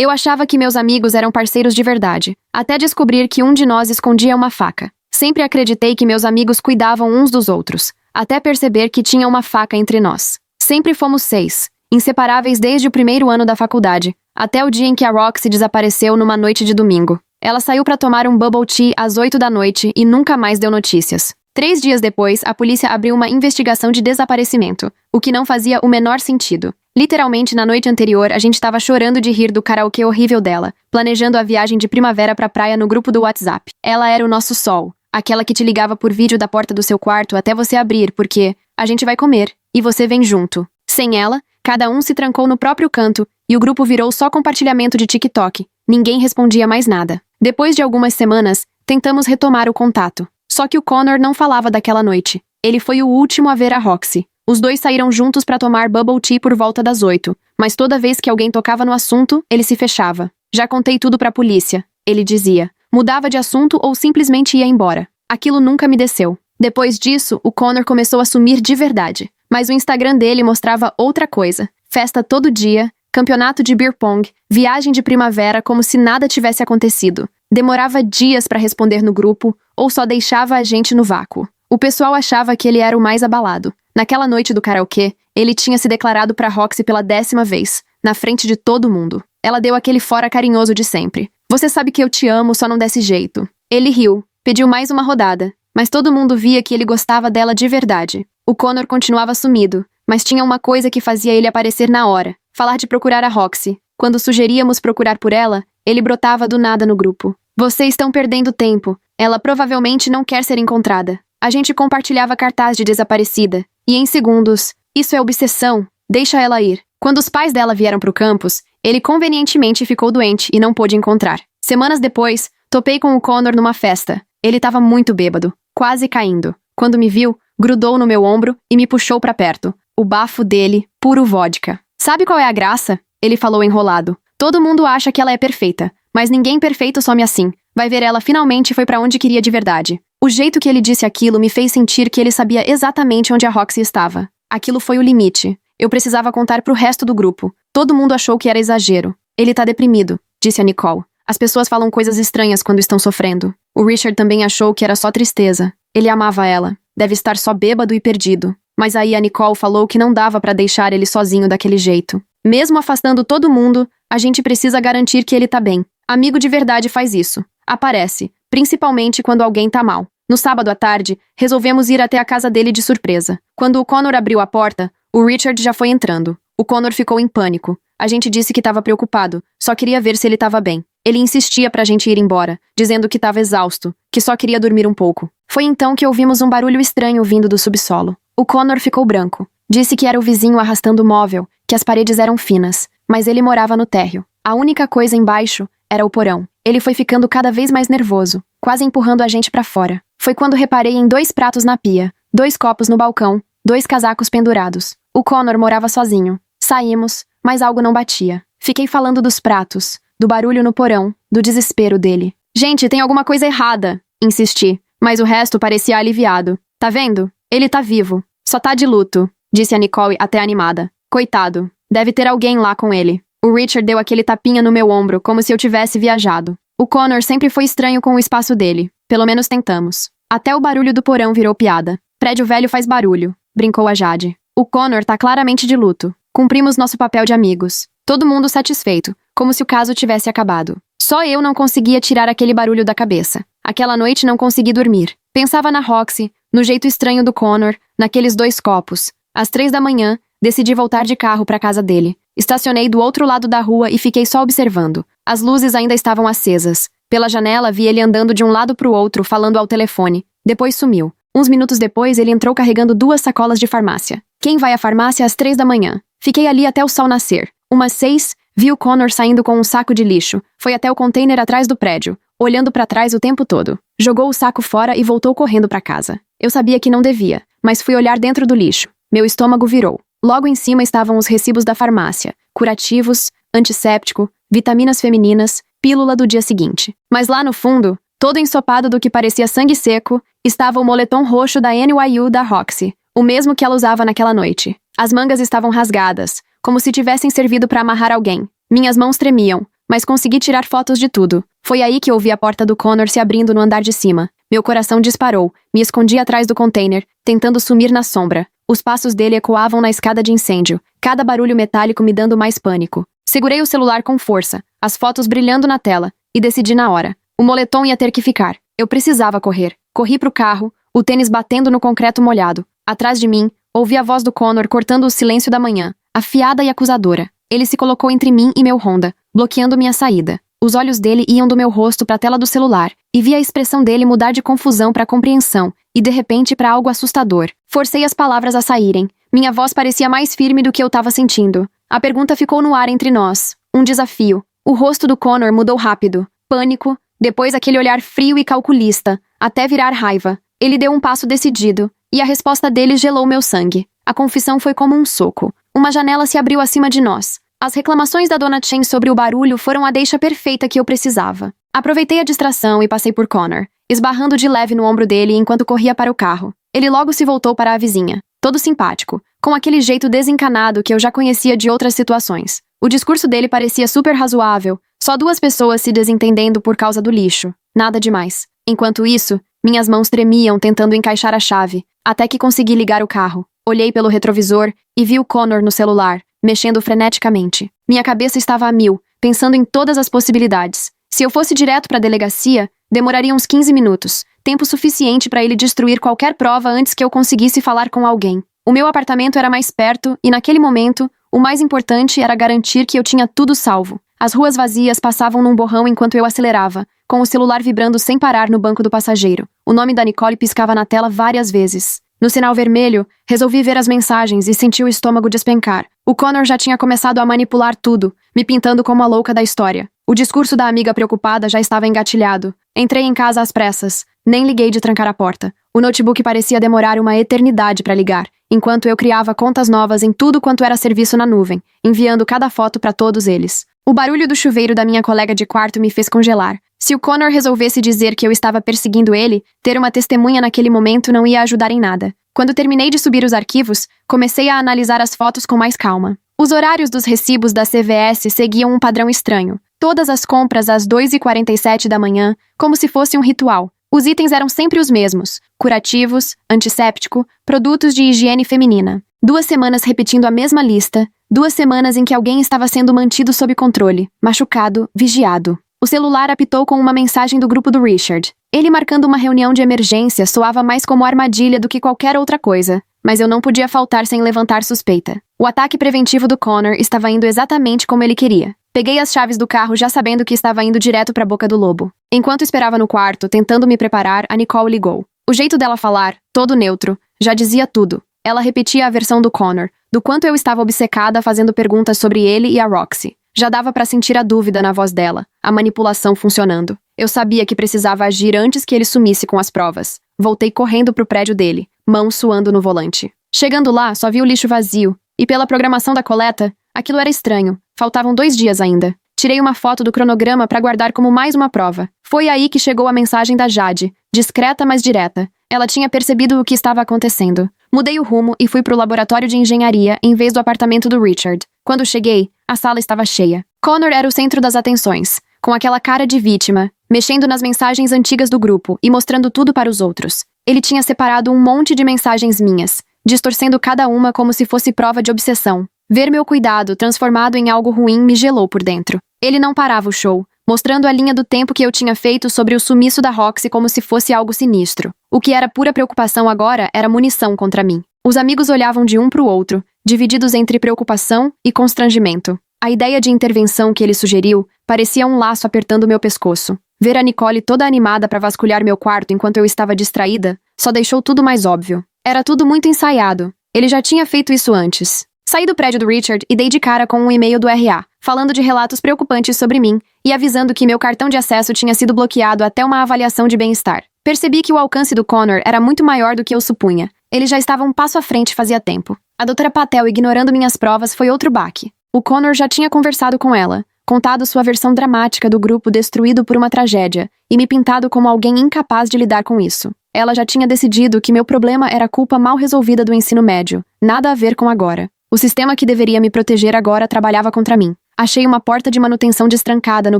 Eu achava que meus amigos eram parceiros de verdade, até descobrir que um de nós escondia uma faca. Sempre acreditei que meus amigos cuidavam uns dos outros, até perceber que tinha uma faca entre nós. Sempre fomos 6, inseparáveis desde o primeiro ano da faculdade, até o dia em que a Roxy desapareceu numa noite de domingo. Ela saiu para tomar um bubble tea às 8 da noite e nunca mais deu notícias. 3 dias depois, a polícia abriu uma investigação de desaparecimento, o que não fazia o menor sentido. Literalmente, na noite anterior, a gente estava chorando de rir do karaokê horrível dela, planejando a viagem de primavera pra praia no grupo do WhatsApp. Ela era o nosso sol, aquela que te ligava por vídeo da porta do seu quarto até você abrir, porque a gente vai comer, e você vem junto. Sem ela, cada um se trancou no próprio canto, e o grupo virou só compartilhamento de TikTok. Ninguém respondia mais nada. Depois de algumas semanas, tentamos retomar o contato. Só que o Connor não falava daquela noite. Ele foi o último a ver a Roxy. Os dois saíram juntos para tomar bubble tea por volta das 8, mas toda vez que alguém tocava no assunto, ele se fechava. Já contei tudo pra polícia, ele dizia. Mudava de assunto ou simplesmente ia embora. Aquilo nunca me desceu. Depois disso, o Connor começou a sumir de verdade. Mas o Instagram dele mostrava outra coisa. Festa todo dia, campeonato de beer pong, viagem de primavera como se nada tivesse acontecido. Demorava dias para responder no grupo, ou só deixava a gente no vácuo. O pessoal achava que ele era o mais abalado. Naquela noite do karaokê, ele tinha se declarado pra Roxy pela 10ª vez, na frente de todo mundo. Ela deu aquele fora carinhoso de sempre. Você sabe que eu te amo, só não desse jeito. Ele riu, pediu mais uma rodada, mas todo mundo via que ele gostava dela de verdade. O Connor continuava sumido, mas tinha uma coisa que fazia ele aparecer na hora. Falar de procurar a Roxy. Quando sugeríamos procurar por ela, ele brotava do nada no grupo. Vocês estão perdendo tempo. Ela provavelmente não quer ser encontrada. A gente compartilhava cartaz de desaparecida. E em segundos, isso é obsessão. Deixa ela ir. Quando os pais dela vieram pro campus, ele convenientemente ficou doente e não pôde encontrar. Semanas depois, topei com o Connor numa festa. Ele estava muito bêbado, quase caindo. Quando me viu, grudou no meu ombro e me puxou pra perto. O bafo dele, puro vodka. Sabe qual é a graça? Ele falou enrolado. Todo mundo acha que ela é perfeita, mas ninguém perfeito some assim. Vai ver, ela finalmente foi pra onde queria de verdade. O jeito que ele disse aquilo me fez sentir que ele sabia exatamente onde a Roxy estava. Aquilo foi o limite. Eu precisava contar pro resto do grupo. Todo mundo achou que era exagero. Ele tá deprimido, disse a Nicole. As pessoas falam coisas estranhas quando estão sofrendo. O Richard também achou que era só tristeza. Ele amava ela. Deve estar só bêbado e perdido. Mas aí a Nicole falou que não dava pra deixar ele sozinho daquele jeito. Mesmo afastando todo mundo, a gente precisa garantir que ele tá bem. Amigo de verdade faz isso. Aparece, principalmente quando alguém tá mal. No sábado à tarde, resolvemos ir até a casa dele de surpresa. Quando o Connor abriu a porta, o Richard já foi entrando. O Connor ficou em pânico. A gente disse que estava preocupado, só queria ver se ele estava bem. Ele insistia pra gente ir embora, dizendo que estava exausto, que só queria dormir um pouco. Foi então que ouvimos um barulho estranho vindo do subsolo. O Connor ficou branco. Disse que era o vizinho arrastando o móvel, que as paredes eram finas, mas ele morava no térreo. A única coisa embaixo era o porão. Ele foi ficando cada vez mais nervoso, quase empurrando a gente pra fora. Foi quando reparei em 2 pratos na pia, 2 copos no balcão, 2 casacos pendurados. O Connor morava sozinho. Saímos, mas algo não batia. Fiquei falando dos pratos, do barulho no porão, do desespero dele. Gente, tem alguma coisa errada, insisti, mas o resto parecia aliviado. Tá vendo? Ele tá vivo. Só tá de luto, disse a Nicole até animada. Coitado, deve ter alguém lá com ele. O Richard deu aquele tapinha no meu ombro, como se eu tivesse viajado. O Connor sempre foi estranho com o espaço dele. Pelo menos tentamos. Até o barulho do porão virou piada. Prédio velho faz barulho, brincou a Jade. O Connor tá claramente de luto. Cumprimos nosso papel de amigos. Todo mundo satisfeito, como se o caso tivesse acabado. Só eu não conseguia tirar aquele barulho da cabeça. Aquela noite não consegui dormir. Pensava na Roxy, no jeito estranho do Connor, naqueles 2 copos. Às 3 da manhã, decidi voltar de carro pra casa dele. Estacionei do outro lado da rua e fiquei só observando. As luzes ainda estavam acesas. Pela janela, vi ele andando de um lado pro outro, falando ao telefone. Depois sumiu. Uns minutos depois, ele entrou carregando 2 sacolas de farmácia. Quem vai à farmácia às 3 da manhã? Fiquei ali até o sol nascer. Umas 6, vi o Connor saindo com um saco de lixo. Foi até o container atrás do prédio, olhando pra trás o tempo todo. Jogou o saco fora e voltou correndo pra casa. Eu sabia que não devia, mas fui olhar dentro do lixo. Meu estômago virou. Logo em cima estavam os recibos da farmácia. Curativos, antisséptico, vitaminas femininas, pílula do dia seguinte. Mas lá no fundo, todo ensopado do que parecia sangue seco, estava o moletom roxo da NYU da Roxy, o mesmo que ela usava naquela noite. As mangas estavam rasgadas, como se tivessem servido para amarrar alguém. Minhas mãos tremiam, mas consegui tirar fotos de tudo. Foi aí que ouvi a porta do Connor se abrindo no andar de cima. Meu coração disparou. Me escondi atrás do container, tentando sumir na sombra. Os passos dele ecoavam na escada de incêndio, cada barulho metálico me dando mais pânico. Segurei o celular com força, as fotos brilhando na tela, e decidi na hora. O moletom ia ter que ficar. Eu precisava correr. Corri pro carro, o tênis batendo no concreto molhado. Atrás de mim, ouvi a voz do Connor cortando o silêncio da manhã, afiada e acusadora. Ele se colocou entre mim e meu Honda, bloqueando minha saída. Os olhos dele iam do meu rosto para a tela do celular, e vi a expressão dele mudar de confusão para compreensão, e de repente para algo assustador. Forcei as palavras a saírem. Minha voz parecia mais firme do que eu estava sentindo. A pergunta ficou no ar entre nós. Um desafio. O rosto do Connor mudou rápido. Pânico, depois aquele olhar frio e calculista, até virar raiva. Ele deu um passo decidido, e a resposta dele gelou meu sangue. A confissão foi como um soco. Uma janela se abriu acima de nós. As reclamações da Dona Chen sobre o barulho foram a deixa perfeita que eu precisava. Aproveitei a distração e passei por Connor, esbarrando de leve no ombro dele enquanto corria para o carro. Ele logo se voltou para a vizinha, todo simpático, com aquele jeito desencanado que eu já conhecia de outras situações. O discurso dele parecia super razoável, só duas pessoas se desentendendo por causa do lixo. Nada demais. Enquanto isso, minhas mãos tremiam tentando encaixar a chave, até que consegui ligar o carro. Olhei pelo retrovisor e vi o Connor no celular, mexendo freneticamente. Minha cabeça estava a mil, pensando em todas as possibilidades. Se eu fosse direto para a delegacia, demoraria uns 15 minutos, tempo suficiente para ele destruir qualquer prova antes que eu conseguisse falar com alguém. O meu apartamento era mais perto e, naquele momento, o mais importante era garantir que eu tinha tudo salvo. As ruas vazias passavam num borrão enquanto eu acelerava, com o celular vibrando sem parar no banco do passageiro. O nome da Nicole piscava na tela várias vezes. No sinal vermelho, resolvi ver as mensagens e senti o estômago despencar. O Connor já tinha começado a manipular tudo, me pintando como a louca da história. O discurso da amiga preocupada já estava engatilhado. Entrei em casa às pressas. Nem liguei de trancar a porta. O notebook parecia demorar uma eternidade para ligar, enquanto eu criava contas novas em tudo quanto era serviço na nuvem, enviando cada foto para todos eles. O barulho do chuveiro da minha colega de quarto me fez congelar. Se o Connor resolvesse dizer que eu estava perseguindo ele, ter uma testemunha naquele momento não ia ajudar em nada. Quando terminei de subir os arquivos, comecei a analisar as fotos com mais calma. Os horários dos recibos da CVS seguiam um padrão estranho. Todas as compras às 2h47 da manhã, como se fosse um ritual. Os itens eram sempre os mesmos: curativos, antisséptico, produtos de higiene feminina. 2 semanas repetindo a mesma lista, 2 semanas em que alguém estava sendo mantido sob controle, machucado, vigiado. O celular apitou com uma mensagem do grupo do Richard. Ele marcando uma reunião de emergência soava mais como armadilha do que qualquer outra coisa, mas eu não podia faltar sem levantar suspeita. O ataque preventivo do Connor estava indo exatamente como ele queria. Peguei as chaves do carro já sabendo que estava indo direto para a boca do lobo. Enquanto esperava no quarto, tentando me preparar, a Nicole ligou. O jeito dela falar, todo neutro, já dizia tudo. Ela repetia a versão do Connor, do quanto eu estava obcecada fazendo perguntas sobre ele e a Roxy. Já dava para sentir a dúvida na voz dela, a manipulação funcionando. Eu sabia que precisava agir antes que ele sumisse com as provas. Voltei correndo pro prédio dele, mãos suando no volante. Chegando lá, só vi o lixo vazio, e pela programação da coleta, aquilo era estranho. Faltavam 2 dias ainda. Tirei uma foto do cronograma para guardar como mais uma prova. Foi aí que chegou a mensagem da Jade, discreta mas direta. Ela tinha percebido o que estava acontecendo. Mudei o rumo e fui pro laboratório de engenharia em vez do apartamento do Richard. Quando cheguei, a sala estava cheia. Connor era o centro das atenções, com aquela cara de vítima, mexendo nas mensagens antigas do grupo e mostrando tudo para os outros. Ele tinha separado um monte de mensagens minhas, distorcendo cada uma como se fosse prova de obsessão. Ver meu cuidado transformado em algo ruim me gelou por dentro. Ele não parava o show, mostrando a linha do tempo que eu tinha feito sobre o sumiço da Roxy como se fosse algo sinistro. O que era pura preocupação agora era munição contra mim. Os amigos olhavam de um para o outro, divididos entre preocupação e constrangimento. A ideia de intervenção que ele sugeriu parecia um laço apertando meu pescoço. Ver a Nicole toda animada para vasculhar meu quarto enquanto eu estava distraída só deixou tudo mais óbvio. Era tudo muito ensaiado. Ele já tinha feito isso antes. Saí do prédio do Richard e dei de cara com um e-mail do RA, falando de relatos preocupantes sobre mim e avisando que meu cartão de acesso tinha sido bloqueado até uma avaliação de bem-estar. Percebi que o alcance do Connor era muito maior do que eu supunha. Ele já estava um passo à frente fazia tempo. A doutora Patel ignorando minhas provas foi outro baque. O Connor já tinha conversado com ela, contado sua versão dramática do grupo destruído por uma tragédia e me pintado como alguém incapaz de lidar com isso. Ela já tinha decidido que meu problema era culpa mal resolvida do ensino médio, nada a ver com agora. O sistema que deveria me proteger agora trabalhava contra mim. Achei uma porta de manutenção destrancada no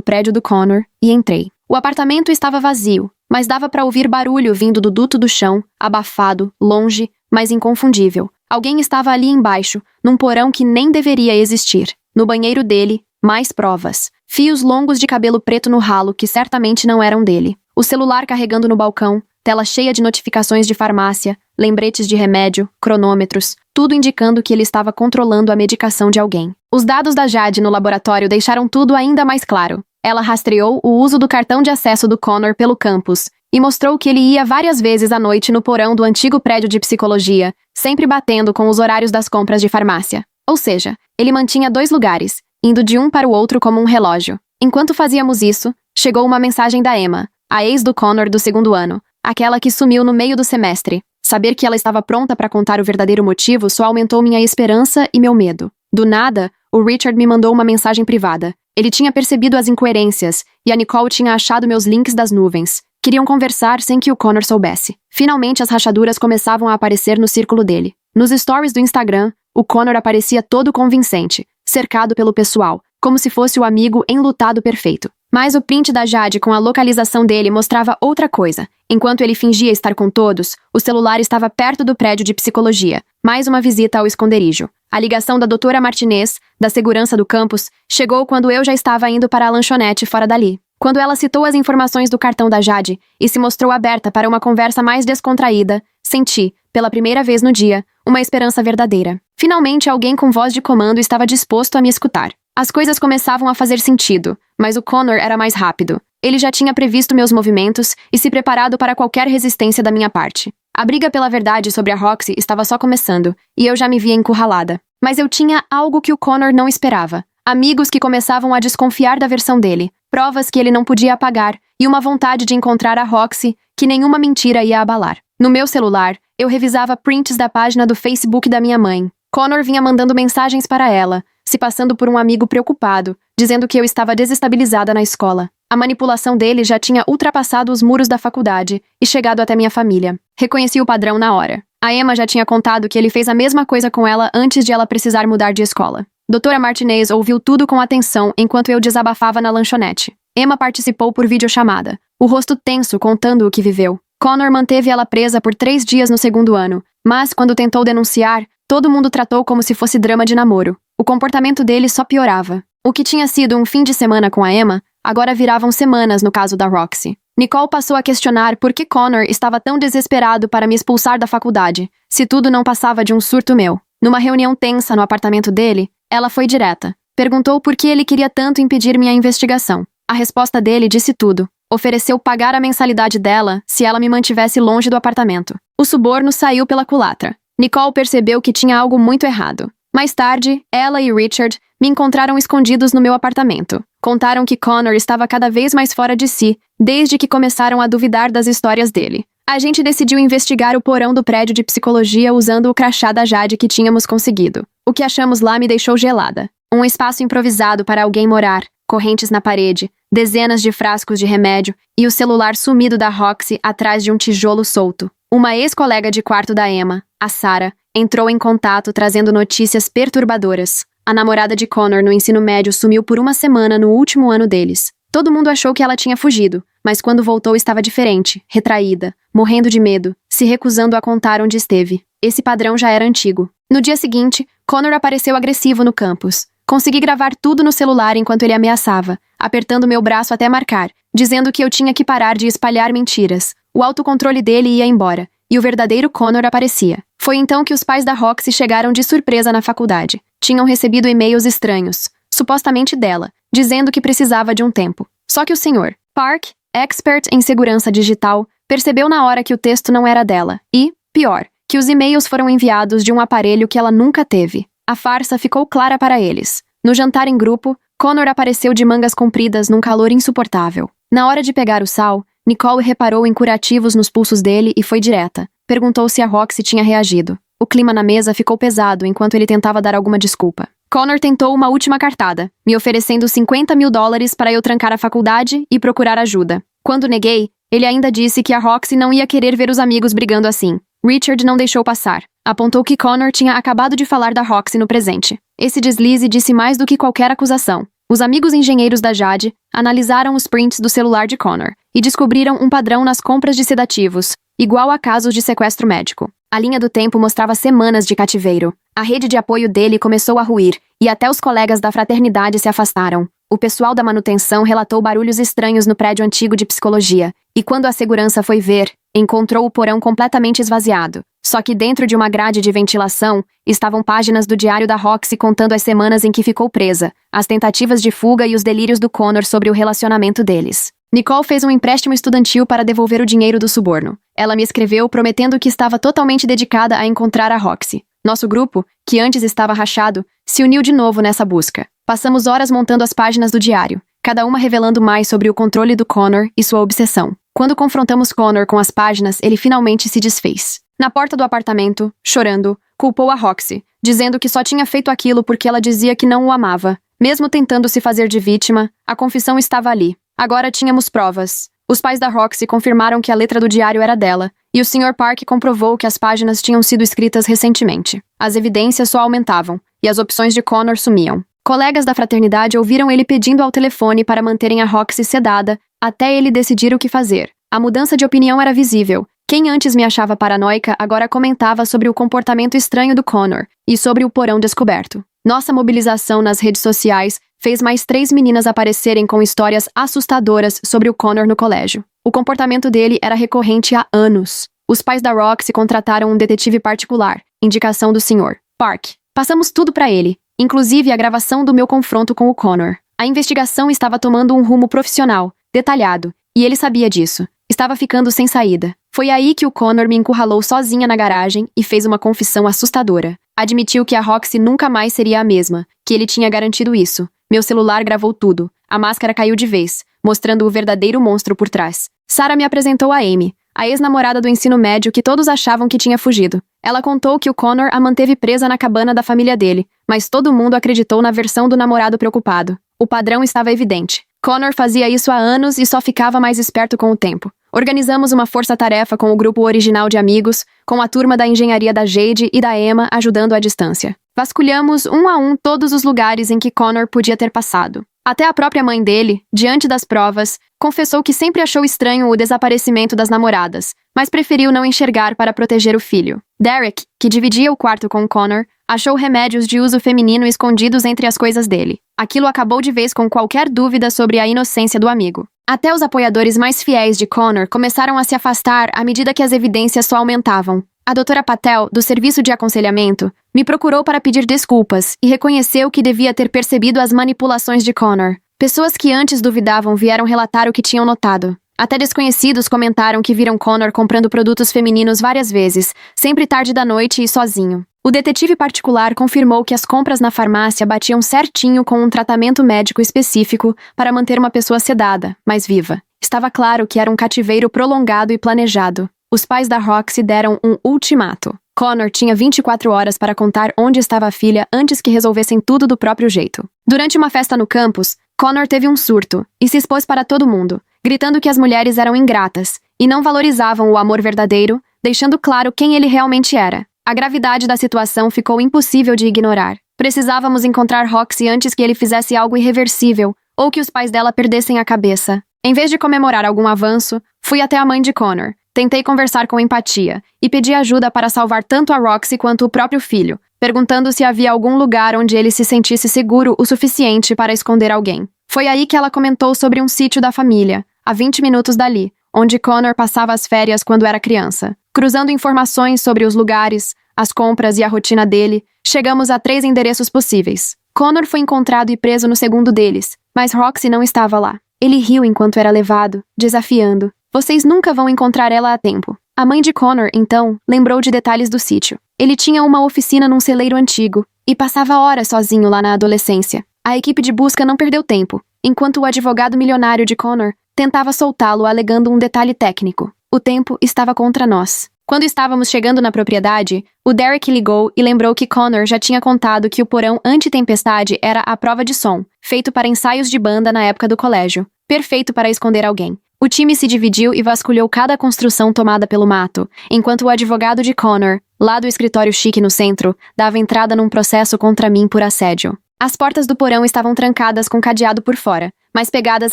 prédio do Connor e entrei. O apartamento estava vazio, mas dava para ouvir barulho vindo do duto do chão, abafado, longe, mas inconfundível. Alguém estava ali embaixo, num porão que nem deveria existir. No banheiro dele, mais provas. Fios longos de cabelo preto no ralo que certamente não eram dele. O celular carregando no balcão, tela cheia de notificações de farmácia, lembretes de remédio, cronômetros, tudo indicando que ele estava controlando a medicação de alguém. Os dados da Jade no laboratório deixaram tudo ainda mais claro. Ela rastreou o uso do cartão de acesso do Connor pelo campus e mostrou que ele ia várias vezes à noite no porão do antigo prédio de psicologia, sempre batendo com os horários das compras de farmácia. Ou seja, ele mantinha 2 lugares, indo de um para o outro como um relógio. Enquanto fazíamos isso, chegou uma mensagem da Emma, a ex do Connor do 2º ano, aquela que sumiu no meio do semestre. Saber que ela estava pronta para contar o verdadeiro motivo só aumentou minha esperança e meu medo. Do nada, o Richard me mandou uma mensagem privada. Ele tinha percebido as incoerências, e a Nicole tinha achado meus links das nuvens. Queriam conversar sem que o Connor soubesse. Finalmente as rachaduras começavam a aparecer no círculo dele. Nos stories do Instagram, o Connor aparecia todo convincente, cercado pelo pessoal, como se fosse o amigo enlutado perfeito. Mas o print da Jade com a localização dele mostrava outra coisa. Enquanto ele fingia estar com todos, o celular estava perto do prédio de psicologia. Mais uma visita ao esconderijo. A ligação da doutora Martinez, da segurança do campus, chegou quando eu já estava indo para a lanchonete fora dali. Quando ela citou as informações do cartão da Jade e se mostrou aberta para uma conversa mais descontraída, senti, pela primeira vez no dia, uma esperança verdadeira. Finalmente alguém com voz de comando estava disposto a me escutar. As coisas começavam a fazer sentido, mas o Connor era mais rápido. Ele já tinha previsto meus movimentos e se preparado para qualquer resistência da minha parte. A briga pela verdade sobre a Roxy estava só começando, e eu já me via encurralada. Mas eu tinha algo que o Connor não esperava. Amigos que começavam a desconfiar da versão dele, provas que ele não podia apagar, e uma vontade de encontrar a Roxy que nenhuma mentira ia abalar. No meu celular, eu revisava prints da página do Facebook da minha mãe. Connor vinha mandando mensagens para ela, se passando por um amigo preocupado, dizendo que eu estava desestabilizada na escola. A manipulação dele já tinha ultrapassado os muros da faculdade e chegado até minha família. Reconheci o padrão na hora. A Emma já tinha contado que ele fez a mesma coisa com ela antes de ela precisar mudar de escola. Doutora Martinez ouviu tudo com atenção enquanto eu desabafava na lanchonete. Emma participou por videochamada, o rosto tenso contando o que viveu. Connor manteve ela presa por 3 dias no 2º ano, mas quando tentou denunciar, todo mundo tratou como se fosse drama de namoro. O comportamento dele só piorava. O que tinha sido um fim de semana com a Emma, agora viravam semanas no caso da Roxy. Nicole passou a questionar por que Connor estava tão desesperado para me expulsar da faculdade, se tudo não passava de um surto meu. Numa reunião tensa no apartamento dele, ela foi direta. Perguntou por que ele queria tanto impedir minha investigação. A resposta dele disse tudo. Ofereceu pagar a mensalidade dela se ela me mantivesse longe do apartamento. O suborno saiu pela culatra. Nicole percebeu que tinha algo muito errado. Mais tarde, ela e Richard me encontraram escondidos no meu apartamento. Contaram que Connor estava cada vez mais fora de si, desde que começaram a duvidar das histórias dele. A gente decidiu investigar o porão do prédio de psicologia usando o crachá da Jade que tínhamos conseguido. O que achamos lá me deixou gelada. Um espaço improvisado para alguém morar, correntes na parede, dezenas de frascos de remédio e o celular sumido da Roxy atrás de um tijolo solto. Uma ex-colega de quarto da Emma, a Sarah, entrou em contato trazendo notícias perturbadoras. A namorada de Connor no ensino médio sumiu por 1 semana no último ano deles. Todo mundo achou que ela tinha fugido, mas quando voltou estava diferente, retraída, morrendo de medo, se recusando a contar onde esteve. Esse padrão já era antigo. No dia seguinte, Connor apareceu agressivo no campus. Consegui gravar tudo no celular enquanto ele ameaçava, apertando meu braço até marcar, dizendo que eu tinha que parar de espalhar mentiras. O autocontrole dele ia embora, e o verdadeiro Connor aparecia. Foi então que os pais da Roxy chegaram de surpresa na faculdade. Tinham recebido e-mails estranhos, supostamente dela, dizendo que precisava de um tempo. Só que o Sr. Park, expert em segurança digital, percebeu na hora que o texto não era dela e, pior, que os e-mails foram enviados de um aparelho que ela nunca teve. A farsa ficou clara para eles. No jantar em grupo, Connor apareceu de mangas compridas num calor insuportável. Na hora de pegar o sal, Nicole reparou em curativos nos pulsos dele e foi direta. Perguntou se a Roxy tinha reagido. O clima na mesa ficou pesado enquanto ele tentava dar alguma desculpa. Connor tentou uma última cartada, me oferecendo $50.000 para eu trancar a faculdade e procurar ajuda. Quando neguei, ele ainda disse que a Roxy não ia querer ver os amigos brigando assim. Richard não deixou passar. Apontou que Connor tinha acabado de falar da Roxy no presente. Esse deslize disse mais do que qualquer acusação. Os amigos engenheiros da Jade analisaram os prints do celular de Connor e descobriram um padrão nas compras de sedativos, igual a casos de sequestro médico. A linha do tempo mostrava semanas de cativeiro. A rede de apoio dele começou a ruir, e até os colegas da fraternidade se afastaram. O pessoal da manutenção relatou barulhos estranhos no prédio antigo de psicologia, e quando a segurança foi ver, encontrou o porão completamente esvaziado. Só que dentro de uma grade de ventilação, estavam páginas do diário da Roxy contando as semanas em que ficou presa, as tentativas de fuga e os delírios do Connor sobre o relacionamento deles. Nicole fez um empréstimo estudantil para devolver o dinheiro do suborno. Ela me escreveu prometendo que estava totalmente dedicada a encontrar a Roxy. Nosso grupo, que antes estava rachado, se uniu de novo nessa busca. Passamos horas montando as páginas do diário, cada uma revelando mais sobre o controle do Connor e sua obsessão. Quando confrontamos Connor com as páginas, ele finalmente se desfez. Na porta do apartamento, chorando, culpou a Roxy, dizendo que só tinha feito aquilo porque ela dizia que não o amava. Mesmo tentando se fazer de vítima, a confissão estava ali. Agora tínhamos provas. Os pais da Roxy confirmaram que a letra do diário era dela, e o Sr. Park comprovou que as páginas tinham sido escritas recentemente. As evidências só aumentavam, e as opções de Connor sumiam. Colegas da fraternidade ouviram ele pedindo ao telefone para manterem a Roxy sedada, até ele decidir o que fazer. A mudança de opinião era visível. Quem antes me achava paranoica agora comentava sobre o comportamento estranho do Connor e sobre o porão descoberto. Nossa mobilização nas redes sociais fez mais 3 meninas aparecerem com histórias assustadoras sobre o Connor no colégio. O comportamento dele era recorrente há anos. Os pais da Roxy contrataram um detetive particular, indicação do Sr. Park. Passamos tudo para ele, inclusive a gravação do meu confronto com o Connor. A investigação estava tomando um rumo profissional, detalhado, e ele sabia disso. Estava ficando sem saída. Foi aí que o Connor me encurralou sozinha na garagem e fez uma confissão assustadora. Admitiu que a Roxy nunca mais seria a mesma, que ele tinha garantido isso. Meu celular gravou tudo. A máscara caiu de vez, mostrando o verdadeiro monstro por trás. Sarah me apresentou a Amy, a ex-namorada do ensino médio que todos achavam que tinha fugido. Ela contou que o Connor a manteve presa na cabana da família dele, mas todo mundo acreditou na versão do namorado preocupado. O padrão estava evidente. Connor fazia isso há anos e só ficava mais esperto com o tempo. Organizamos uma força-tarefa com o grupo original de amigos, com a turma da engenharia da Jade e da Emma ajudando à distância. Vasculhamos um a um todos os lugares em que Connor podia ter passado. Até a própria mãe dele, diante das provas, confessou que sempre achou estranho o desaparecimento das namoradas, mas preferiu não enxergar para proteger o filho. Derek, que dividia o quarto com Connor, achou remédios de uso feminino escondidos entre as coisas dele. Aquilo acabou de vez com qualquer dúvida sobre a inocência do amigo. Até os apoiadores mais fiéis de Connor começaram a se afastar à medida que as evidências só aumentavam. A doutora Patel, do serviço de aconselhamento, me procurou para pedir desculpas e reconheceu que devia ter percebido as manipulações de Connor. Pessoas que antes duvidavam vieram relatar o que tinham notado. Até desconhecidos comentaram que viram Connor comprando produtos femininos várias vezes, sempre tarde da noite e sozinho. O detetive particular confirmou que as compras na farmácia batiam certinho com um tratamento médico específico para manter uma pessoa sedada, mas viva. Estava claro que era um cativeiro prolongado e planejado. Os pais da Roxy deram um ultimato. Connor tinha 24 horas para contar onde estava a filha antes que resolvessem tudo do próprio jeito. Durante uma festa no campus, Connor teve um surto e se expôs para todo mundo, gritando que as mulheres eram ingratas e não valorizavam o amor verdadeiro, deixando claro quem ele realmente era. A gravidade da situação ficou impossível de ignorar. Precisávamos encontrar Roxy antes que ele fizesse algo irreversível ou que os pais dela perdessem a cabeça. Em vez de comemorar algum avanço, fui até a mãe de Connor. Tentei conversar com empatia e pedi ajuda para salvar tanto a Roxy quanto o próprio filho, perguntando se havia algum lugar onde ele se sentisse seguro o suficiente para esconder alguém. Foi aí que ela comentou sobre um sítio da família, a 20 minutos dali, onde Connor passava as férias quando era criança. Cruzando informações sobre os lugares, as compras e a rotina dele, chegamos a 3 endereços possíveis. Connor foi encontrado e preso no segundo deles, mas Roxy não estava lá. Ele riu enquanto era levado, desafiando. Vocês nunca vão encontrar ela a tempo. A mãe de Connor, então, lembrou de detalhes do sítio. Ele tinha uma oficina num celeiro antigo e passava horas sozinho lá na adolescência. A equipe de busca não perdeu tempo, enquanto o advogado milionário de Connor tentava soltá-lo alegando um detalhe técnico. O tempo estava contra nós. Quando estávamos chegando na propriedade, o Derek ligou e lembrou que Connor já tinha contado que o porão anti-tempestade era a prova de som, feito para ensaios de banda na época do colégio, perfeito para esconder alguém. O time se dividiu e vasculhou cada construção tomada pelo mato, enquanto o advogado de Connor, lá do escritório chique no centro, dava entrada num processo contra mim por assédio. As portas do porão estavam trancadas com cadeado por fora, mas pegadas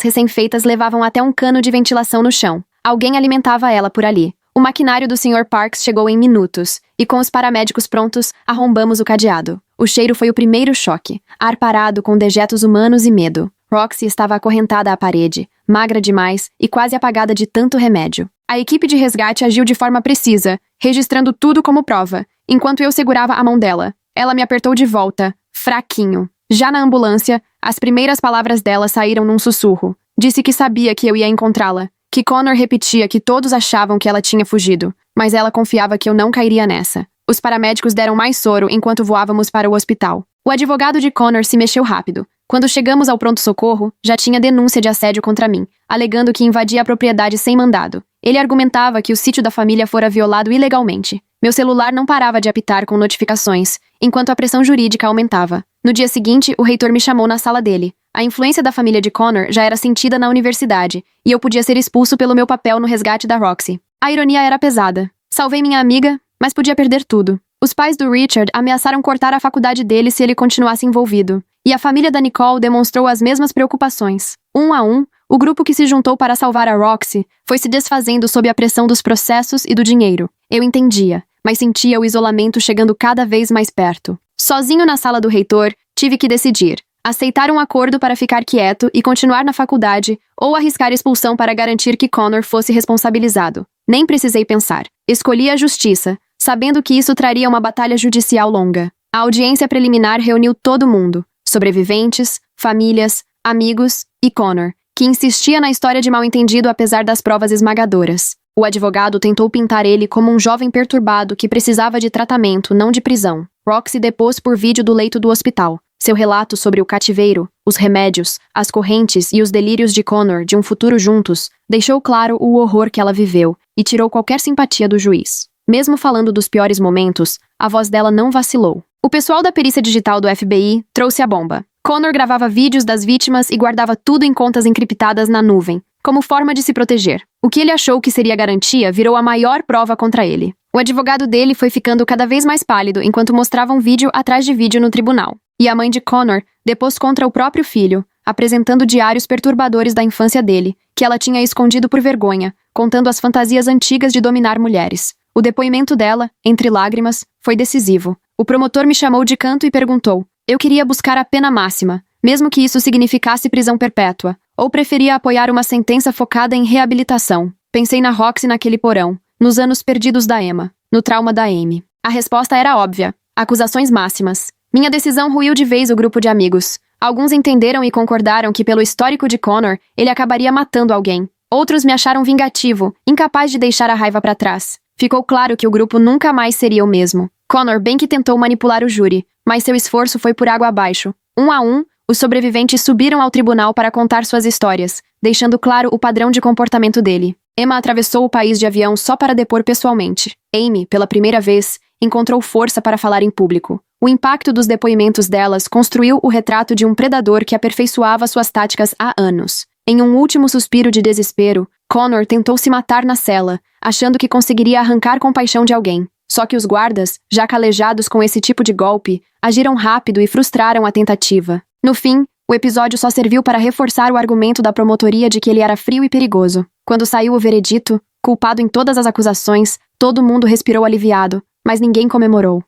recém-feitas levavam até um cano de ventilação no chão. Alguém alimentava ela por ali. O maquinário do Sr. Parks chegou em minutos, e com os paramédicos prontos, arrombamos o cadeado. O cheiro foi o primeiro choque. Ar parado com dejetos humanos e medo. Roxy estava acorrentada à parede, magra demais e quase apagada de tanto remédio. A equipe de resgate agiu de forma precisa, registrando tudo como prova, enquanto eu segurava a mão dela. Ela me apertou de volta, fraquinho. Já na ambulância, as primeiras palavras dela saíram num sussurro. Disse que sabia que eu ia encontrá-la, que Connor repetia que todos achavam que ela tinha fugido, mas ela confiava que eu não cairia nessa. Os paramédicos deram mais soro enquanto voávamos para o hospital. O advogado de Connor se mexeu rápido. Quando chegamos ao pronto-socorro, já tinha denúncia de assédio contra mim, alegando que invadia a propriedade sem mandado. Ele argumentava que o sítio da família fora violado ilegalmente. Meu celular não parava de apitar com notificações, enquanto a pressão jurídica aumentava. No dia seguinte, o reitor me chamou na sala dele. A influência da família de Connor já era sentida na universidade, e eu podia ser expulso pelo meu papel no resgate da Roxy. A ironia era pesada. Salvei minha amiga, mas podia perder tudo. Os pais do Richard ameaçaram cortar a faculdade dele se ele continuasse envolvido. E a família da Nicole demonstrou as mesmas preocupações. Um a um, o grupo que se juntou para salvar a Roxy foi se desfazendo sob a pressão dos processos e do dinheiro. Eu entendia, mas sentia o isolamento chegando cada vez mais perto. Sozinho na sala do reitor, tive que decidir: aceitar um acordo para ficar quieto e continuar na faculdade, ou arriscar expulsão para garantir que Connor fosse responsabilizado. Nem precisei pensar. Escolhi a justiça, sabendo que isso traria uma batalha judicial longa. A audiência preliminar reuniu todo mundo: sobreviventes, famílias, amigos e Connor, que insistia na história de mal-entendido apesar das provas esmagadoras. O advogado tentou pintar ele como um jovem perturbado que precisava de tratamento, não de prisão. Roxy depôs por vídeo do leito do hospital. Seu relato sobre o cativeiro, os remédios, as correntes e os delírios de Connor de um futuro juntos deixou claro o horror que ela viveu e tirou qualquer simpatia do juiz. Mesmo falando dos piores momentos, a voz dela não vacilou. O pessoal da perícia digital do FBI trouxe a bomba. Connor gravava vídeos das vítimas e guardava tudo em contas encriptadas na nuvem, como forma de se proteger. O que ele achou que seria garantia virou a maior prova contra ele. O advogado dele foi ficando cada vez mais pálido enquanto mostravam vídeo atrás de vídeo no tribunal. E a mãe de Connor depôs contra o próprio filho, apresentando diários perturbadores da infância dele, que ela tinha escondido por vergonha, contando as fantasias antigas de dominar mulheres. O depoimento dela, entre lágrimas, foi decisivo. O promotor me chamou de canto e perguntou: eu queria buscar a pena máxima, mesmo que isso significasse prisão perpétua, ou preferia apoiar uma sentença focada em reabilitação. Pensei na Roxy naquele porão, nos anos perdidos da Emma, no trauma da Amy. A resposta era óbvia: acusações máximas. Minha decisão ruiu de vez o grupo de amigos. Alguns entenderam e concordaram que pelo histórico de Connor, ele acabaria matando alguém. Outros me acharam vingativo, incapaz de deixar a raiva para trás. Ficou claro que o grupo nunca mais seria o mesmo. Connor bem que tentou manipular o júri, mas seu esforço foi por água abaixo. Um a um, os sobreviventes subiram ao tribunal para contar suas histórias, deixando claro o padrão de comportamento dele. Emma atravessou o país de avião só para depor pessoalmente. Amy, pela primeira vez, encontrou força para falar em público. O impacto dos depoimentos delas construiu o retrato de um predador que aperfeiçoava suas táticas há anos. Em um último suspiro de desespero, Connor tentou se matar na cela, achando que conseguiria arrancar compaixão de alguém. Só que os guardas, já calejados com esse tipo de golpe, agiram rápido e frustraram a tentativa. No fim, o episódio só serviu para reforçar o argumento da promotoria de que ele era frio e perigoso. Quando saiu o veredito, culpado em todas as acusações, todo mundo respirou aliviado, mas ninguém comemorou.